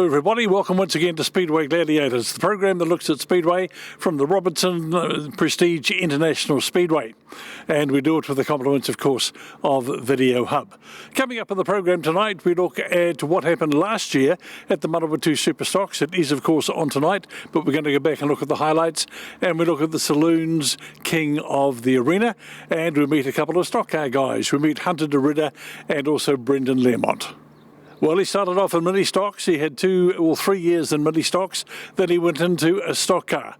everybody. Welcome once again to Speedway Gladiators, the program that looks at Speedway from the Robertson Prestige International Speedway. And we do it with the compliments, of course, of Video Hub. Coming up in the program tonight, we look at what happened last year at the Manawatu Superstocks. It is, of course, on tonight, but we're going to go back and look at the highlights. And we look at the Saloons King of the arena. And we meet a couple of stock car guys. We meet Hunter Ditter and also Brendan Lamont. Well, he started off in mini stocks. He had 3 years in mini stocks. Then he went into a stock car.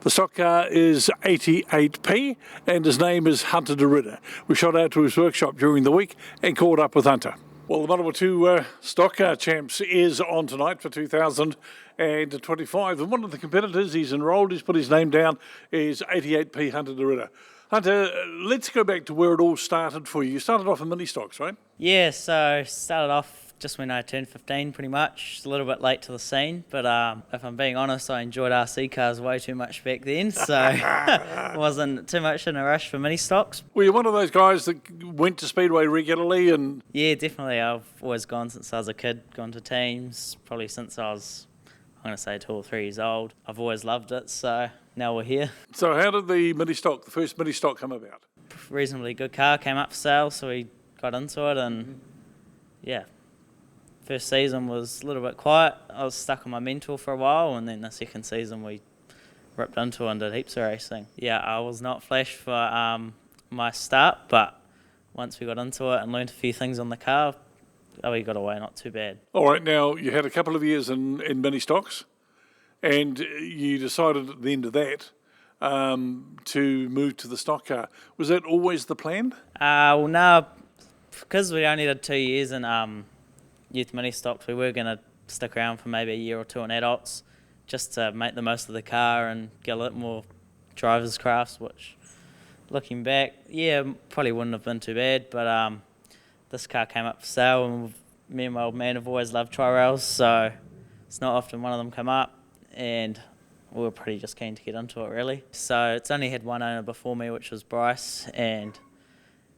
The stock car is 88p, and his name is Hunter Ditter. We shot out to his workshop during the week and caught up with Hunter. Well, the Manawatu Stockcar Champs is on tonight for 2025. And one of the competitors, he's enrolled, he's put his name down, is 88p Hunter Ditter. Hunter, let's go back to where it all started for you. You started off in mini stocks, right? Yeah, so started off just when I turned 15 pretty much. Just a little bit late to the scene, but if I'm being honest, I enjoyed RC cars way too much back then, so wasn't too much in a rush for mini stocks. Were you one of those guys that went to Speedway regularly? And Yeah, definitely. I've always gone since I was a kid, gone to teams, probably since I was, I'm going to say 2 or 3 years old. I've always loved it, so now we're here. So how did the first mini stock come about? Reasonably good car, came up for sale, so we got into it, and yeah. First season was a little bit quiet. I was stuck on my mentor for a while, and then the second season we ripped into and did heaps of racing. Yeah, I was not flash for my start, but once we got into it and learned a few things on the car, we got away not too bad. All right, now you had a couple of years in mini stocks, and you decided at the end of that to move to the stock car. Was that always the plan? Well, no, because we only did 2 years in youth mini stocks, we were going to stick around for maybe a year or two in adults just to make the most of the car and get a little more driver's crafts, which looking back, yeah, probably wouldn't have been too bad, but this car came up for sale, and me and my old man have always loved tri-rails, so it's not often one of them come up, and we were pretty just keen to get into it really. So it's only had one owner before me, which was Bryce, and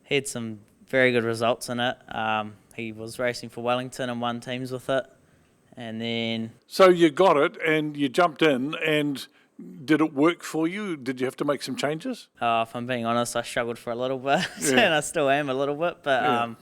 he had some very good results in it. He was racing for Wellington and won teams with it. And then... So you got it and you jumped in, and did it work for you? Did you have to make some changes? If I'm being honest, I struggled for a little bit, and I still am a little bit, but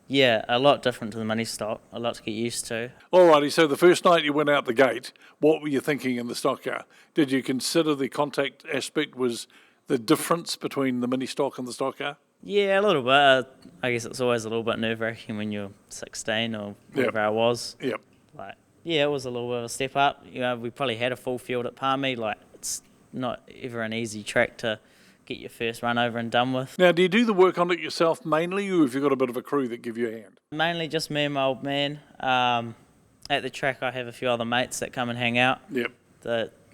yeah, a lot different to the mini stock, a lot to get used to. Alrighty, so the first night you went out the gate, what were you thinking in the stock car? Did you consider the contact aspect was the difference between the mini stock and the stock car? Yeah, a little bit. I guess it's always a little bit nerve-wracking when you're 16 or whatever I was. Yep. Like, yeah, it was a little bit of a step up. You know, we probably had a full field at Palmy. Like, it's not ever an easy track to get your first run over and done with. Now, do you do the work on it yourself mainly, or have you got a bit of a crew that give you a hand? Mainly just me and my old man. At the track, I have a few other mates that come and hang out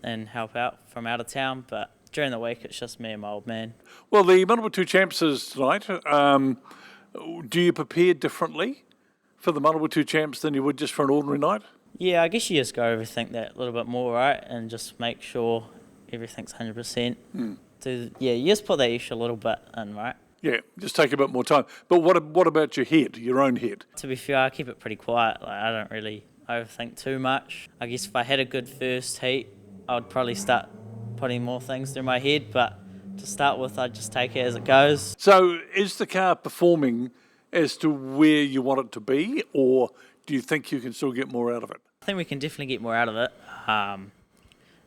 and help out from out of town, but during the week, it's just me and my old man. Well, the Manawatu Champs is tonight. Do you prepare differently for the Manawatu Champs than you would just for an ordinary night? Yeah, I guess you just go overthink that a little bit more, right? And just make sure everything's 100%. Yeah, you just put that extra little bit in, right? Yeah, just take a bit more time. But what about your head, your own head? To be fair, I keep it pretty quiet. Like, I don't really overthink too much. I guess if I had a good first heat, I'd probably start putting more things through my head, but to start with, I just take it as it goes. So is the car performing as to where you want it to be, or do you think you can still get more out of it? I think we can definitely get more out of it.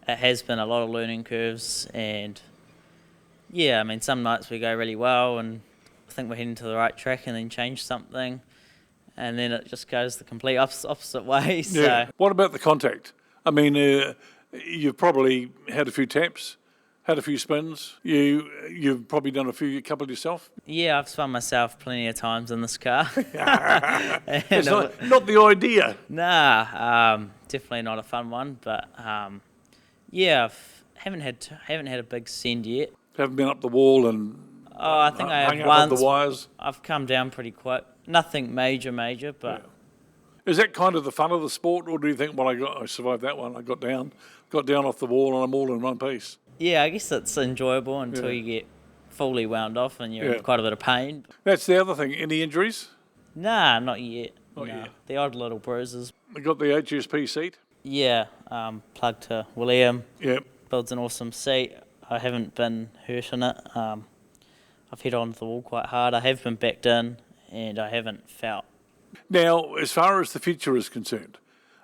It has been a lot of learning curves, and yeah, I mean, some nights we go really well and I think we're heading to the right track and then change something, and then it just goes the complete opposite way. So. Yeah. What about the contact? I mean, you've probably had a few taps, had a few spins. You've probably done a couple yourself. Yeah, I've spun myself plenty of times in this car. It's not the idea. Nah, definitely not a fun one. But yeah, haven't had a big send yet. Haven't been up the wall and I think I have once. The wires. I've come down pretty quick. Nothing major, but. Yeah. Is that kind of the fun of the sport, or do you think, well, I survived that one, I got down off the wall and I'm all in one piece? Yeah, I guess it's enjoyable until you get fully wound off and you're in quite a bit of pain. That's the other thing. Any injuries? Nah, not yet. Oh, No, yeah. the odd little bruises. They got the HSP seat. Yeah, plugged to William. Yeah. Builds an awesome seat. I haven't been hurt in it. I've hit onto the wall quite hard. I have been backed in, and I haven't felt. Now, as far as the future is concerned,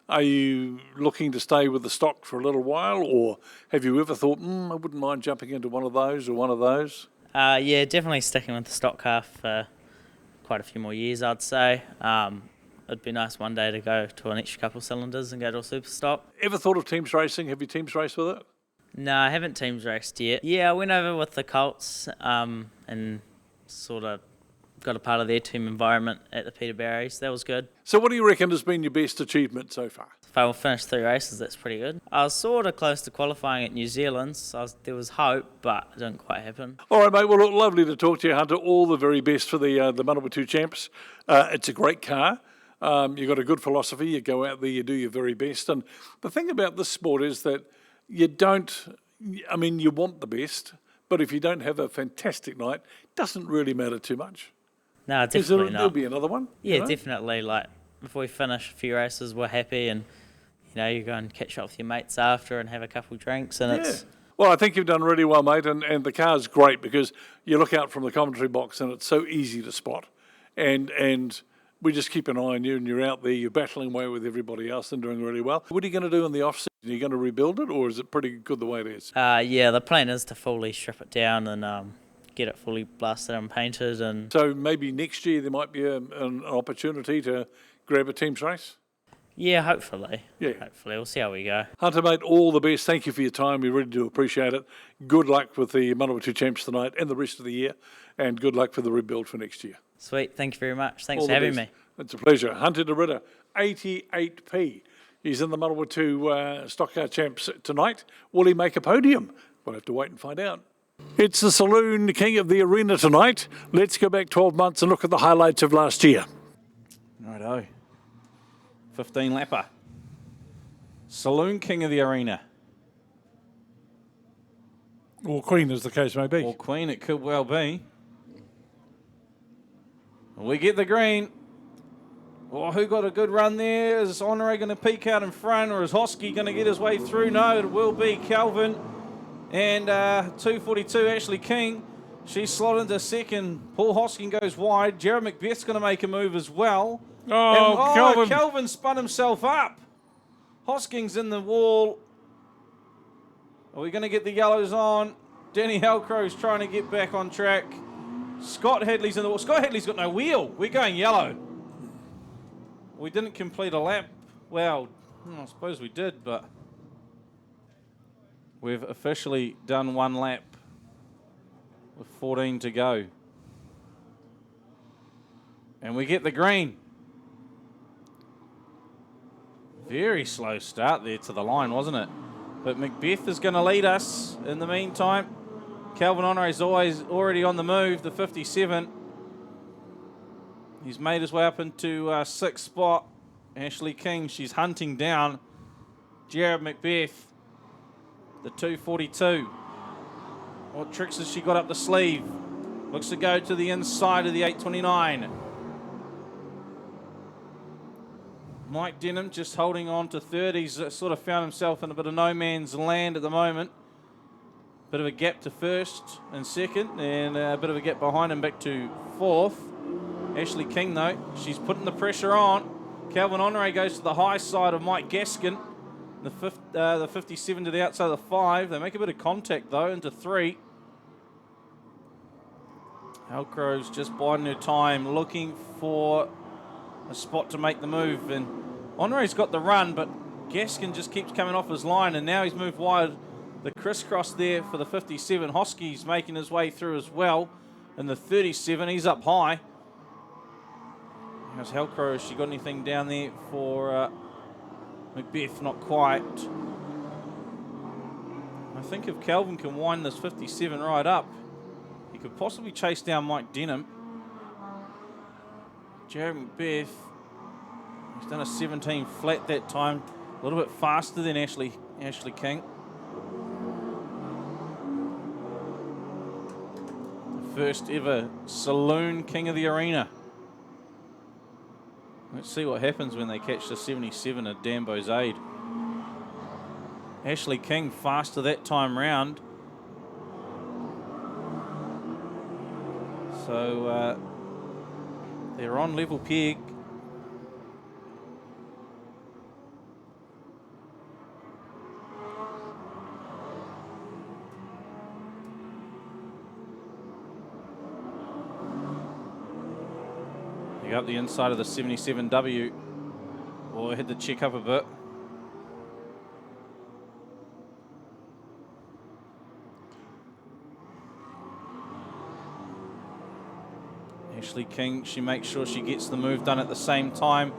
are you looking to stay with the stock for a little while, or have you ever thought, I wouldn't mind jumping into one of those or one of those? Yeah, definitely sticking with the stock car for quite a few more years, I'd say. It'd be nice one day to go to an extra couple of cylinders and go to a super stock. Ever thought of teams racing? Have you teams raced with it? No, I haven't teams raced yet. Yeah, I went over with the Colts and sort of got a part of their team environment at the Peterberries. That was good. So what do you reckon has been your best achievement so far? If I will finish 3 races, that's pretty good. I was sort of close to qualifying at New Zealand, so there was hope, but it didn't quite happen. All right, mate. Well, look, lovely to talk to you, Hunter. All the very best for the Manawatu Champs. It's a great car. You've got a good philosophy. You go out there, you do your very best. And the thing about this sport is that you want the best, but if you don't have a fantastic night, it doesn't really matter too much. No, definitely not. There'll be another one? Yeah, definitely. Like, if we finish a few races, we're happy, and you go and catch up with your mates after and have a couple of drinks, and it's. Well, I think you've done really well, mate, and the car's great because you look out from the commentary box and it's so easy to spot, and we just keep an eye on you, and you're out there, you're battling away with everybody else and doing really well. What are you going to do in the off-season? Are you going to rebuild it, or is it pretty good the way it is? Yeah, the plan is to fully strip it down and get it fully blasted and painted. And So maybe next year there might be an opportunity to grab a team's race? yeah, hopefully. Yeah. Hopefully. We'll see how we go. Hunter, mate, all the best. Thank you for your time. We really do appreciate it. Good luck with the Manawatu Champs tonight and the rest of the year, and good luck for the rebuild for next year. Sweet. Thank you very much. Thanks All for the having best. me. It's a pleasure. Hunter Ditter, 88p. He's in the Manawatu Stockcar Champs tonight. Will he make a podium? We'll have to wait and find out. It's the Saloon King of the arena tonight. Let's go back 12 months and look at the highlights of last year. Righto. 15 lapper. Saloon King of the arena. Or Queen, as the case may be. Or Queen, it could well be. We get the green. Oh, who got a good run there? Is Honore going to peek out in front, or is Hosky going to get his way through? No, it will be Calvin. And 242, Ashley King. She's slotted into second. Paul Hosking goes wide. Jared Macbeth's going to make a move as well. Oh, Calvin spun himself up. Hosking's in the wall. Are we going to get the yellows on? Danny Halcrow's trying to get back on track. Scott Hadley's in the wall. Scott Hadley's got no wheel. We're going yellow. We didn't complete a lap. Well, I suppose we did, but we've officially done one lap with 14 to go. And we get the green. Very slow start there to the line, wasn't it? But Macbeth is going to lead us in the meantime. Calvin Honore is already on the move, the 57. He's made his way up into sixth spot. Ashley King, she's hunting down Jared Macbeth, the 242. What tricks has she got up the sleeve? Looks to go to the inside of the 829. Mike Denham just holding on to third. He's sort of found himself in a bit of no man's land at the moment. Bit of a gap to first and second, and a bit of a gap behind him back to fourth. Ashley King, though, she's putting the pressure on. Calvin Honore goes to the high side of Mike Gaskin. The 57 to the outside of the 5. They make a bit of contact, though, into 3. Halcrow's just biding her time, looking for a spot to make the move. And Honore's got the run, but Gaskin just keeps coming off his line, and now he's moved wide. The crisscross there for the 57. Hosky's making his way through as well. And the 37, he's up high. How's Halcrow? Has she got anything down there for Macbeth? Not quite. I think if Calvin can wind this 57 right up, he could possibly chase down Mike Denham. Jared Macbeth, he's done a 17 flat that time. A little bit faster than Ashley King. The first ever Saloon King of the arena. Let's see what happens when they catch the 77 at Dambo's Aid. Ashley King faster that time round. So they're on level peg. They got the inside of the 77W. Oh, I had to check up a bit. Ashley King, she makes sure she gets the move done at the same time,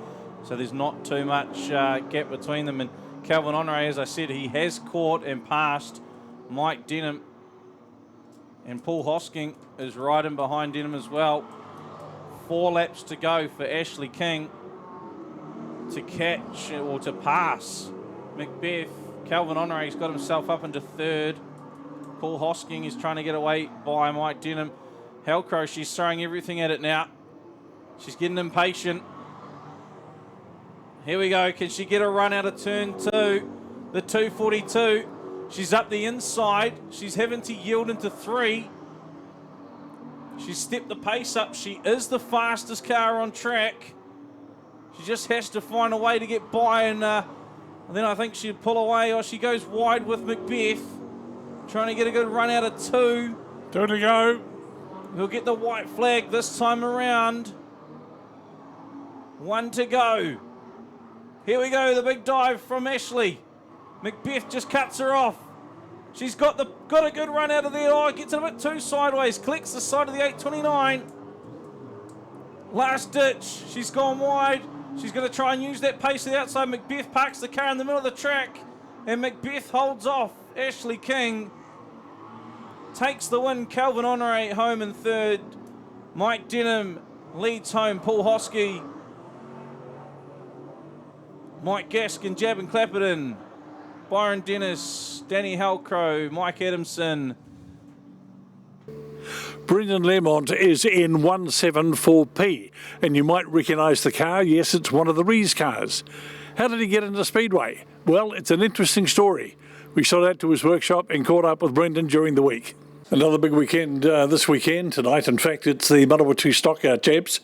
so there's not too much gap between them. And Calvin Honore, as I said, he has caught and passed Mike Denham, and Paul Hosking is right in behind Denham as well. 4 laps to go for Ashley King to catch or to pass Macbeth. Calvin Honore's got himself up into 3rd. Paul Hosking is trying to get away by Mike Denham. Hellcrow, she's throwing everything at it now. She's getting impatient. Here we go. Can she get a run out of turn 2? The 242. She's up the inside. She's having to yield into 3. She's stepped the pace up. She is the fastest car on track. She just has to find a way to get by, and then I think she'll pull away, or she goes wide with Macbeth. Trying to get a good run out of 2. 2 to go. We'll get the white flag this time around. 1 to go. Here we go, the big dive from Ashley. Macbeth just cuts her off. She's got a good run out of there. Oh, gets it a bit too sideways. Collects the side of the 829. Last ditch. She's gone wide. She's going to try and use that pace to the outside. Macbeth parks the car in the middle of the track, and Macbeth holds off Ashley King. Takes the win. Calvin Honore home in 3rd. Mike Denham leads home. Paul Hoskie, Mike Gaskin, Jab and Clapperton, Byron Dennis, Danny Hellcrow, Mike Adamson. Brendan Lamont is in 174P, and you might recognise the car. Yes, it's one of the Rees cars. How did he get into Speedway? Well, it's an interesting story. We shot out to his workshop and caught up with Brendan during the week. Another big weekend this weekend, tonight. In fact, it's the Manawatu Stockcar Champs.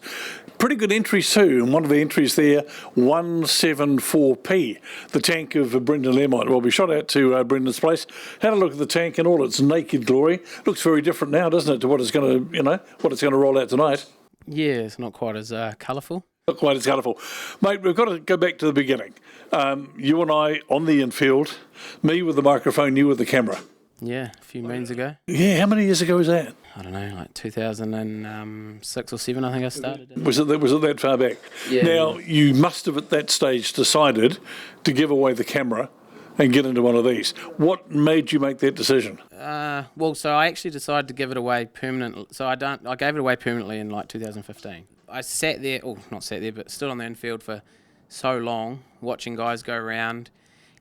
Pretty good entries too, and one of the entries there, 174P, the tank of Brendan Lamont. Well, we shot out to Brendan's place, had a look at the tank in all its naked glory. Looks very different now, doesn't it, to what it's going to, what it's going to roll out tonight? Yeah, it's not quite as colourful. Not quite as colourful. Mate, we've got to go back to the beginning. You and I on the infield, me with the microphone, you with the camera. Yeah, a few moons ago. Yeah, how many years ago was that? I don't know, like 2006 or 7, I think I started. Was it that far back? Yeah. Now, you must have at that stage decided to give away the camera and get into one of these. What made you make that decision? Well, so I actually decided to give it away permanently. So I gave it away permanently in like 2015. I sat there, not sat there, but stood on the infield for so long, watching guys go around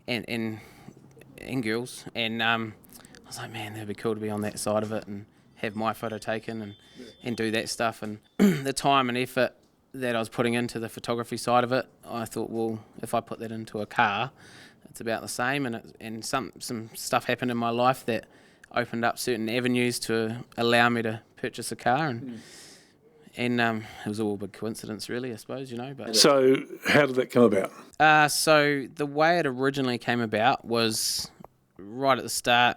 and girls, and I was like, man, that'd be cool to be on that side of it and have my photo taken and do that stuff. And the time and effort that I was putting into the photography side of it, I thought, well, if I put that into a car, it's about the same. And some stuff happened in my life that opened up certain avenues to allow me to purchase a car. And it was all a big coincidence, really, I suppose, But So how did that come about? So the way it originally came about was right at the start.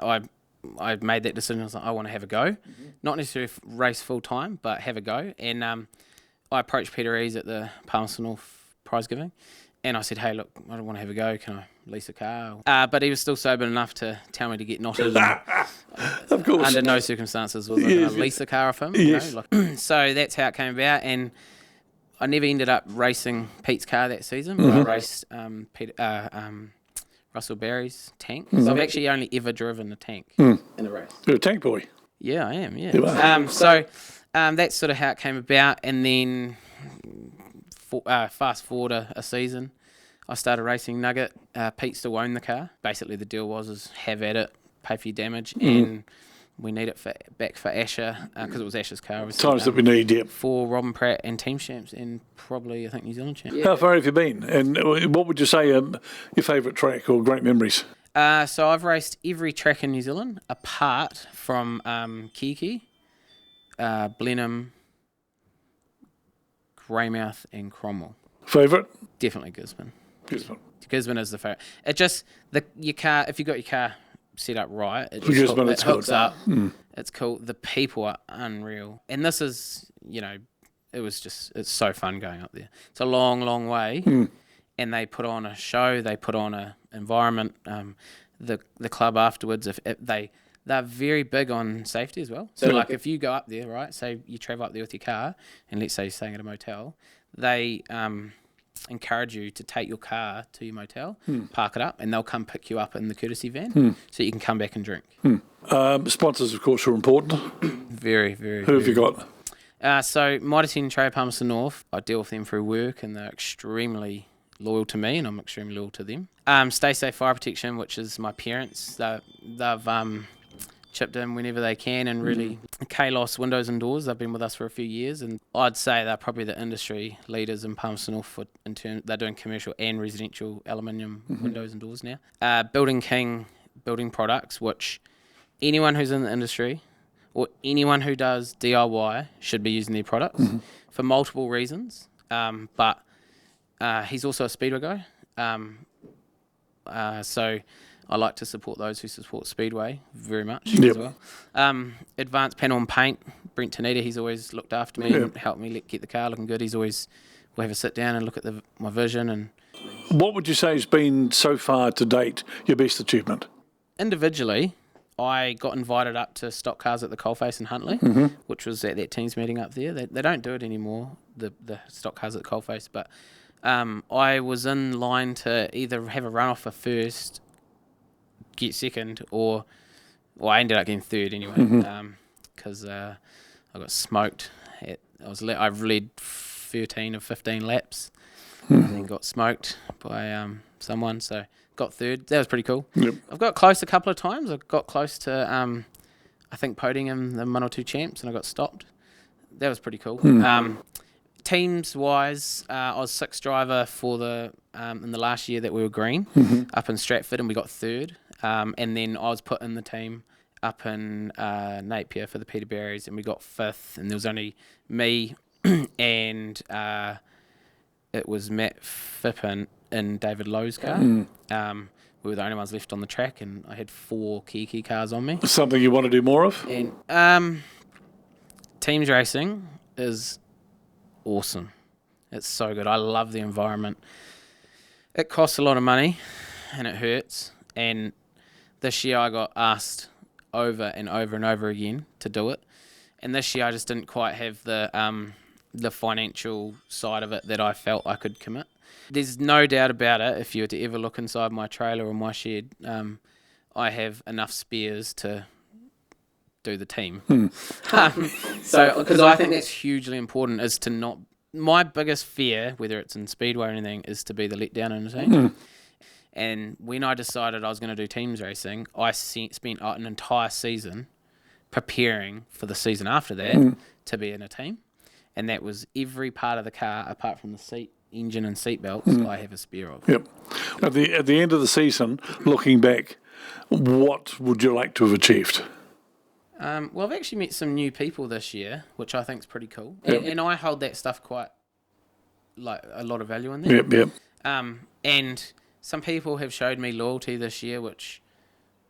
I made that decision. I was like, I want to have a go, not necessarily race full time, but have a go. And I approached Peter Ease at the Palmerston North prize giving, and I said, hey, look, I don't want to have a go. Can I lease a car? But he was still sober enough to tell me to get knotted. Of course. Under no circumstances was I going to lease a car off him. Yes. So that's how it came about. And I never ended up racing Pete's car that season, but I raced Russell Barry's tank. So I've actually only ever driven a tank in a race. You're a tank boy. Yeah, I am, yeah. You are. So that's sort of how it came about. And then fast forward a season, I started racing Nugget. Pete still owned the car. Basically the deal was have at it, pay for your damage. And We need it back for Asher, because it was Asher's car. Times that we need, yeah. For Robin Pratt and team champs, and probably, I think, New Zealand champs. How far have you been? And what would you say your favourite track or great memories? So I've raced every track in New Zealand, apart from Kiki, Blenheim, Greymouth, and Cromwell. Favourite? Definitely Gisborne. Gisborne. Gisborne is the favourite. It just, your car, if you got your car set up right, it Gisborne, hooks up. It's cool. The people are unreal. And this is, it's so fun going up there. It's a long, long way. And they put on a show, they put on a environment. The club afterwards, they're very big on safety as well. So like if you go up there, right, say you travel up there with your car, and let's say you're staying at a motel, they encourage you to take your car to your motel, park it up, and they'll come pick you up in the courtesy van so you can come back and drink. Sponsors, of course, are important. Very, very. Who have you got? So Mitre 10 Trade Palmerston North, I deal with them through work, and they're extremely loyal to me, and I'm extremely loyal to them. Stay Safe Fire Protection, which is my parents. They've chipped in whenever they can, and really Kalos Windows and Doors. They've been with us for a few years, and I'd say they're probably the industry leaders in Palmerston North they're doing commercial and residential aluminium windows and doors now. Building King Building Products, which anyone who's in the industry or anyone who does DIY should be using their products for multiple reasons. But he's also a Speedway guy. So I like to support those who support Speedway very much as well. Advanced Panel and Paint, Brent Tanita, he's always looked after me and helped me get the car looking good. We'll have a sit down and look at my vision. And what would you say has been, so far to date, your best achievement? Individually, I got invited up to Stockcars at the Coalface in Huntly, which was at that teams meeting up there. They don't do it anymore, the Stockcars at the Coalface, but I was in line to either have a run off for first, get second, or I ended up getting third anyway, because I got smoked. I've led 13 of 15 laps, and then got smoked by someone, so got third. That was pretty cool. I've got close a couple of times. I got close to I think podium in the Manawatu champs, and I got stopped. That was pretty cool. Teams wise, I was sixth driver for the in the last year that we were green up in Stratford, and we got third. And then I was put in the team up in Napier for the Peterberries, and we got fifth. And there was only me and it was Matt Phippen and David Lowe's car. We were the only ones left on the track, and I had 4 Kiki cars on me. Something you want to do more of? And teams racing is awesome. It's so good. I love the environment. It costs a lot of money, and it hurts. And this year I got asked over and over and over again to do it. And this year I just didn't quite have the financial side of it that I felt I could commit. There's no doubt about it, if you were to ever look inside my trailer or my shed, I have enough spares to do the team. So, because I think that's hugely important, is to not... My biggest fear, whether it's in Speedway or anything, is to be the letdown in a team. And when I decided I was going to do teams racing, I spent an entire season preparing for the season after that to be in a team. And that was every part of the car, apart from the seat, engine and seat belts, I have a spare of. At the end of the season, looking back, what would you like to have achieved? Well, I've actually met some new people this year, which I think is pretty cool. And I hold that stuff quite, like, a lot of value in there. And some people have showed me loyalty this year, which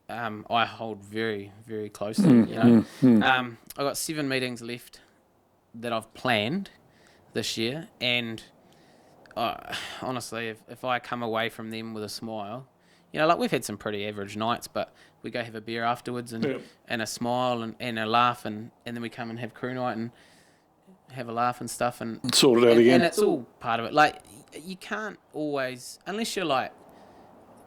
I hold very, very closely. I've got 7 meetings left that I've planned this year, and honestly, if I come away from them with a smile, like we've had some pretty average nights, but we go have a beer afterwards and a smile and a laugh, and then we come and have crew night and have a laugh and stuff, and sort it out again. And it's all part of it. Like, you can't always, unless you're like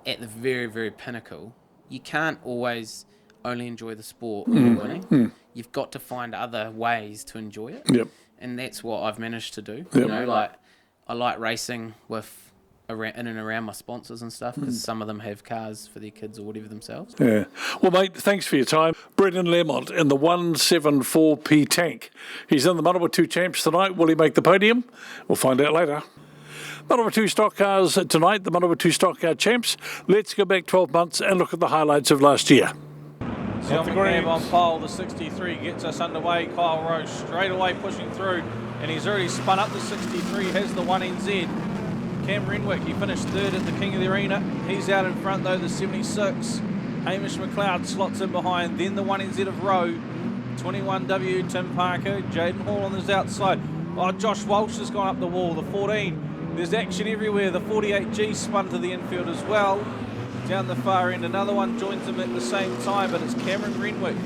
at the very, very pinnacle, you can't always only enjoy the sport when you're winning. You've got to find other ways to enjoy it. And that's what I've managed to do. Like, I like racing with in and around my sponsors and stuff, because some of them have cars for their kids or whatever themselves. Yeah. Well, mate, thanks for your time. Brendan Lamont in the 174P tank. He's in the Manawatu Champs tonight. Will he make the podium? We'll find out later. Manawatu Stock Cars tonight, the Manawatu Stockcar Champs. Let's go back 12 months and look at the highlights of last year. Self McNabb on pole, the 63 gets us underway. Kyle Rowe straight away pushing through, and he's already spun up the 63, has the 1NZ. Cam Renwick, he finished third at the King of the Arena. He's out in front though, the 76. Hamish McLeod slots in behind, then the 1NZ of Rowe. 21W, Tim Parker, Jaden Hall on his outside. Oh, Josh Walsh has gone up the wall, the 14. There's action everywhere. The 48G spun to the infield as well. Down the far end, another one joins them at the same time, but it's Cameron Renwick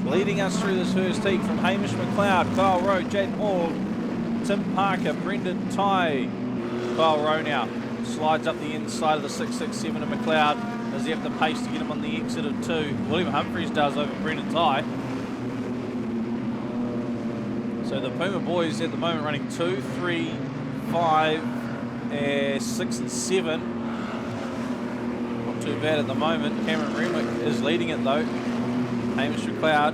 leading us through this first heat from Hamish McLeod, Kyle Rowe, Jaden Hall, Tim Parker, Brendan Ty. Kyle Rowe now slides up the inside of the 667 of McLeod. Does he have the pace to get him on the exit of 2? William Humphreys does over Brendan Ty. So the Puma boys at the moment running 2, 3, 5, 6 and 7. Not too bad at the moment. Cameron Renwick is leading it though. Hamish McLeod,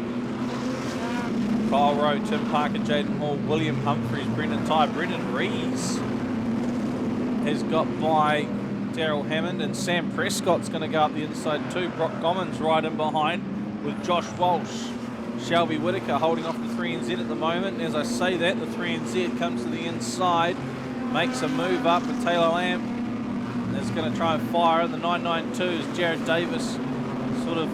Kyle Rowe, Tim Parker, Jaden Hall, William Humphreys, Brendan Ty, Brendan Rees has got by Daryl Hammond, and Sam Prescott's going to go up the inside too. Brock Gommans right in behind with Josh Walsh. Shelby Whitaker holding off the 3NZ at the moment. As I say that, the 3NZ comes to the inside, makes a move up with Taylor Lamb. Is going to try and fire. The 992 is Jared Davis sort of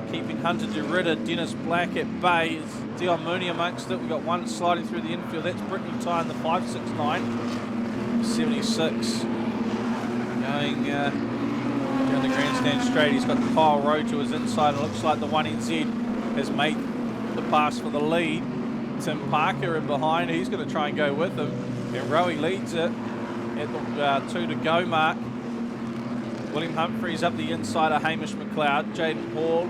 keeping Hunter Ditter, Dennis Black at bay. It's Dion Mooney amongst it. We've got one sliding through the infield. That's Brittany Ty in the 569. 76 going down the grandstand straight. He's got Kyle Rowe to his inside. It looks like the 1NZ has made the pass for the lead. Tim Parker in behind. He's going to try and go with him. And Rowe leads it at the 2 to go mark. William Humphreys up the inside of Hamish McLeod. Jaden Hall,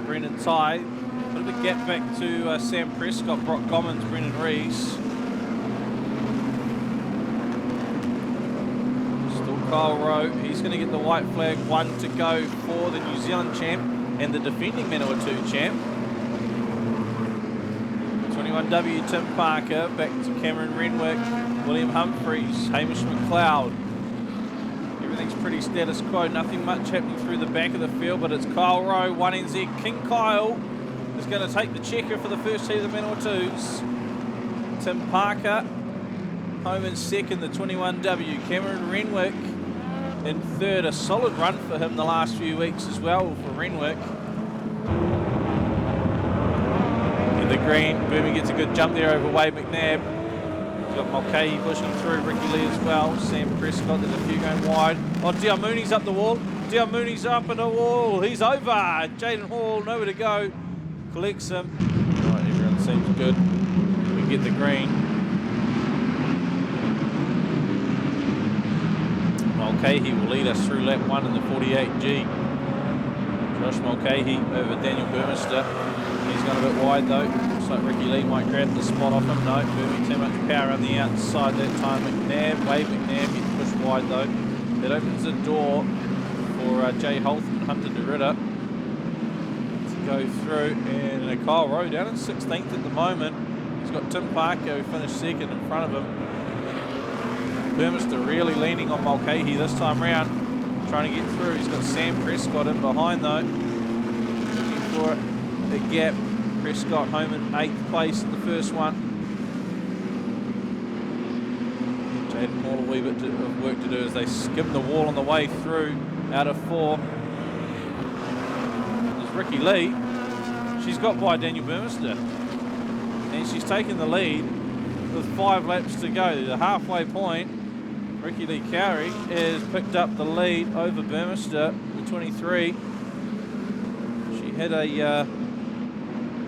Brendan Ty. Bit of a gap back to Sam Prescott, Brock Gommans, Brendan Rees. Kyle Rowe, he's going to get the white flag. 1 to go for the New Zealand champ and the defending Manawatu champ. 21W Tim Parker, back to Cameron Renwick, William Humphreys, Hamish McLeod. Everything's pretty status quo, nothing much happening through the back of the field, but it's Kyle Rowe, 1NZ. King Kyle is going to take the checker for the first heat of the Manawatus. Tim Parker home in second, the 21W. Cameron Renwick in third. A solid run for him the last few weeks as well for Renwick. In the green, Boomy gets a good jump there over Wade McNabb. He's got Mulcahy pushing through, Ricky Lee as well. Sam Prescott, there's a few going wide. Oh, Dion Mooney's up the wall. Dion Mooney's up in the wall. He's over. Jaden Hall, nowhere to go. Collects him. Right, everyone seems good. We get the green. Mulcahy will lead us through lap 1 in the 48G. Josh Mulcahy over Daniel Burmester. He's gone a bit wide though. Looks like Ricky Lee might grab the spot off him. No, Burmy too much power on the outside that time. McNabb, Wade McNabb gets pushed wide though. That opens the door for Jay Holt and Hunter Ditter to go through. And Kyle Rowe down in 16th at the moment. He's got Tim Parker who finished second in front of him. Burmester really leaning on Mulcahy this time round, trying to get through. He's got Sam Prescott in behind though, looking for a gap. Prescott home in 8th place in the first one. Jaden Hall a wee bit of work to do as they skim the wall on the way through out of 4. There's Ricky Lee. She's got by Daniel Burmester, and she's taken the lead with 5 laps to go. The halfway point. Ricky Lee Cowrie has picked up the lead over Burmester, the 23. She had a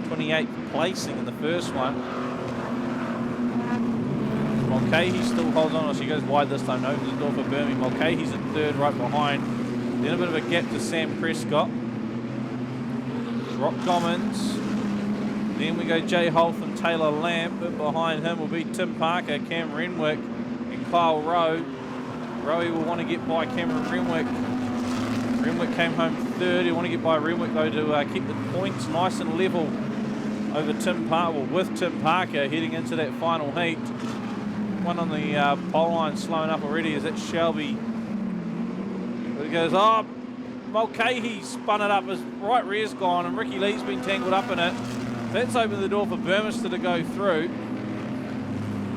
28th placing in the first one. Mulcahy still holds on. She goes wide this time. Opens the door for Burmy. Mulcahy's in third right behind. Then a bit of a gap to Sam Prescott. Brock Gommans. Then we go Jay Holt and Taylor Lamb. But behind him will be Tim Parker, Cam Renwick, Kyle Rowe. Rowie will want to get by Cameron Renwick. Renwick came home third. He'll want to get by Renwick though to keep the points nice and level over Tim Parker, with Tim Parker heading into that final heat. One on the pole line slowing up already. Is that Shelby? But he goes, oh, Mulcahy spun it up. His right rear's gone and Ricky Lee's been tangled up in it. That's opened the door for Burmester to go through,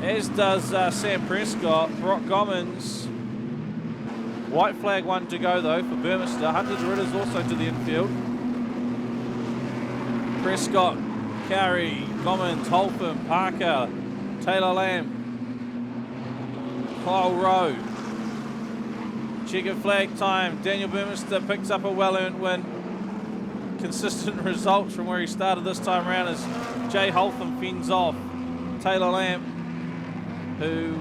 as does Sam Prescott. Brock Gommins. White flag one to go though for Burmester. Hunter Ditter also to the infield. Prescott, Carey, Gommins, Holpham, Parker, Taylor Lamb, Kyle Rowe. Checker flag time. Daniel Burmester picks up a well-earned win. Consistent results from where he started this time around as Jay Holpham fends off Taylor Lamb, who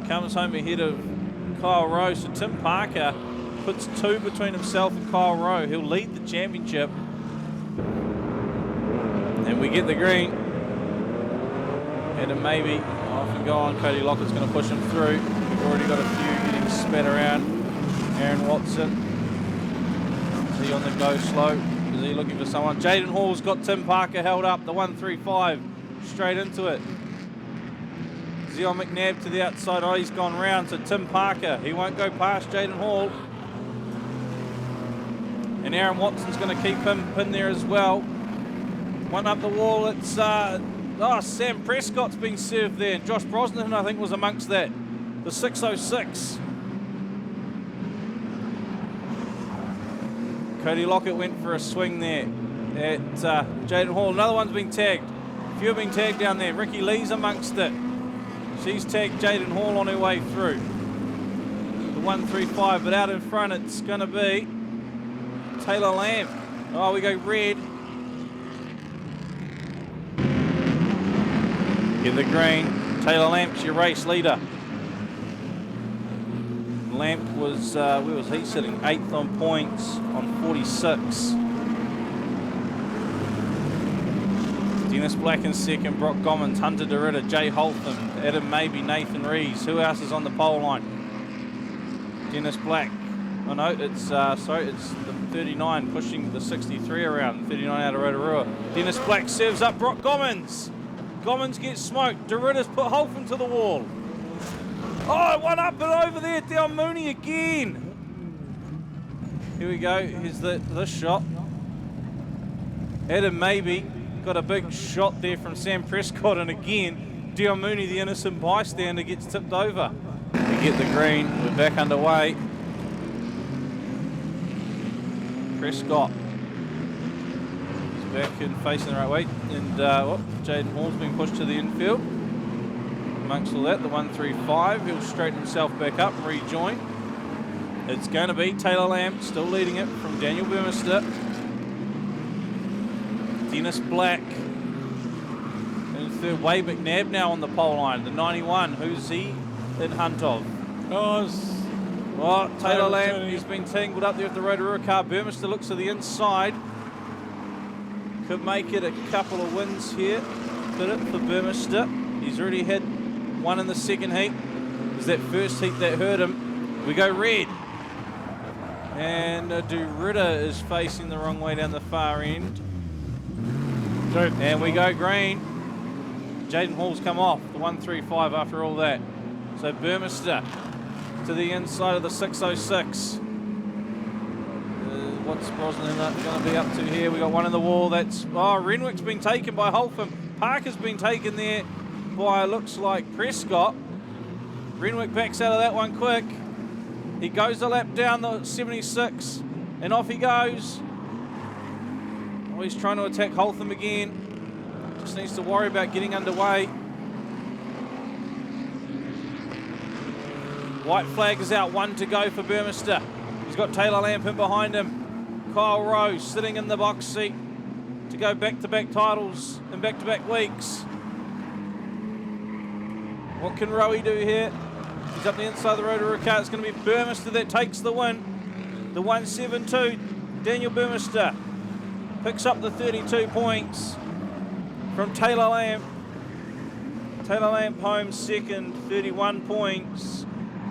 comes home ahead of Kyle Rowe. So Tim Parker puts 2 between himself and Kyle Rowe. He'll lead the championship. And we get the green. And it may be off and gone. Cody Lockett's going to push him through. We've already got a few getting spat around. Aaron Watson. Is he on the go slow? Is he looking for someone? Jaden Hall's got Tim Parker held up. The 135 straight into it. Zion McNabb to the outside. Oh, he's gone round. So Tim Parker, he won't go past Jaden Hall. And Aaron Watson's going to keep him pinned there as well. One up the wall. It's Sam Prescott's been served there. Josh Brosnan, I think, was amongst that. The 606. Cody Lockett went for a swing there at Jaden Hall. Another one's been tagged. A few have been tagged down there. Ricky Lee's amongst it. She's tagged Jaden Hall on her way through. The 135, but out in front it's going to be Taylor Lamb. Oh, we go red. In the green, Taylor Lamp's your race leader. Lamp was, where was he sitting? 8th on points on 46. Dennis Black in second, Brock Gommins, Hunter Ditter, Jay Holtham, Adam Maybe, Nathan Rees. Who else is on the pole line? Dennis Black. Oh no, it's it's the 39 pushing the 63 around, 39 out of Rotorua. Dennis Black serves up Brock Gommins. Gommins gets smoked. Diritter's put Holtham to the wall. Oh, one up and over there, down Mooney again. Here we go, here's this shot. Adam Maybe got a big shot there from Sam Prescott, and again, Dion Mooney, the innocent bystander, gets tipped over. We get the green, we're back underway. Prescott is back and facing the right way, and Jaden Hall's been pushed to the infield. Amongst all that, the 135, he'll straighten himself back up and rejoin. It's going to be Taylor Lamb, still leading it from Daniel Burmester. Dennis Black. And third, Wade McNabb now on the pole line, the 91. Who's he in hunt of? Taylor Lamb, he's been tangled up there with the Rotorua car. Burmester looks to the inside. Could make it a couple of wins here. Bit it for Burmester. He's already had one in the second heat. It was that first heat that hurt him. We go red. And Ditter is facing the wrong way down the far end. And we go green. Jaden Hall's come off, the 135 after all that. So Burmester to the inside of the 606. What's Brosnan going to be up to here? We got one in the wall. That's Renwick's been taken by Holpham. Parker's been taken there by, looks like, Prescott. Renwick backs out of that one quick. He goes a lap down the 76 and off he goes. Oh, he's trying to attack Holtham again. Just needs to worry about getting underway. White flag is out, 1 to go for Burmester. He's got Taylor Lamp in behind him. Kyle Rowe sitting in the box seat to go back-to-back titles in back-to-back weeks. What can Rowe do here? He's up the inside of the Rotorua car. It's going to be Burmester that takes the win. The 172, Daniel Burmester picks up the 32 points from Taylor Lamb. Taylor Lamp home second, 31 points.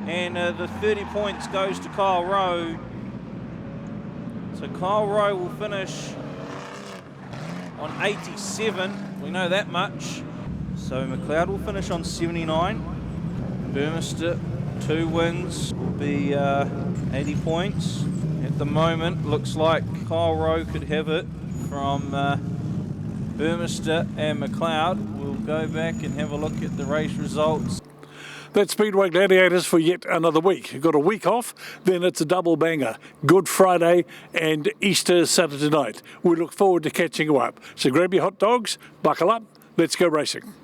And the 30 points goes to Kyle Rowe. So Kyle Rowe will finish on 87. We know that much. So McLeod will finish on 79. Burmester, 2 wins, will be 80 points. At the moment, looks like Kyle Rowe could have it from Burmester and McLeod. We'll go back and have a look at the race results. That's Speedway Gladiators for yet another week. You've got a week off, then it's a double banger. Good Friday and Easter Saturday night. We look forward to catching you up. So grab your hot dogs, buckle up, let's go racing.